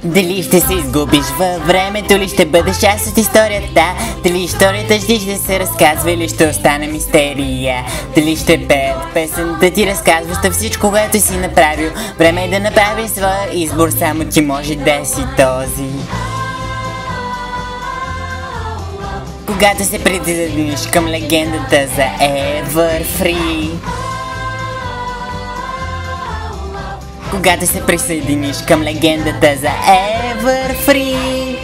Дали ще се изгубиш във времето, ли ще бъдеш част от историята? Дали историята ще се разказва или ще остане мистерия? Дали ще пеят песента ти, разказваща всичко, което си направил? Време е да направиш своя избор, само ти може да си този. Когато се присъединиш към легендата за Евърфрии. Когато се присъединиш към легендата за Евърфрии.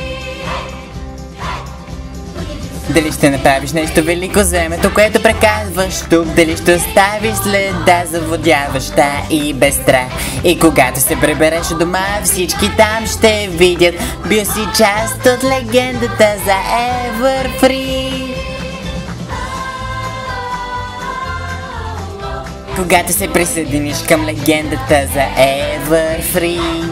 Дали ще направиш нещо велико за времето, което прекарваш тук? Дали ще оставиш следа заводяваща и без страх? И когато се прибереш у дома, всички там ще видят, бил си част от легендата за Евърфрии. Когато се присъединиш към легендата за Евърфрии.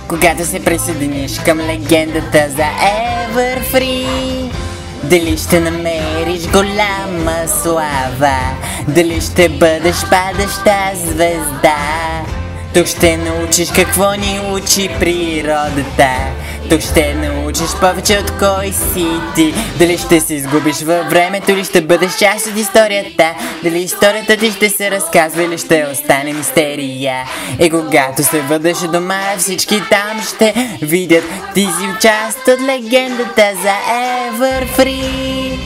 Когато се присъединиш към легендата за Евърфрии. Дали ще намериш голяма слава? Дали ще бъдеш падаща звезда? Тук ще научиш какво ни учи природата. Тук ще научиш повече от кой си ти. Дали ще се изгубиш във времето, или ще бъдеш част от историята? Дали историята ти ще се разказва или ще остане мистерия? И когато се върнеш дома, всички там ще видят, ти си част от легендата за Евърфрии.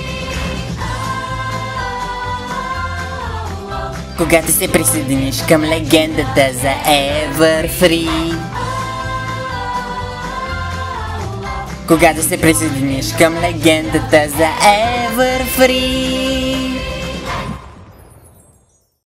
Когато се присъединиш към легендата за Евърфрии. Когато се присъединиш към легендата за Евърфрии.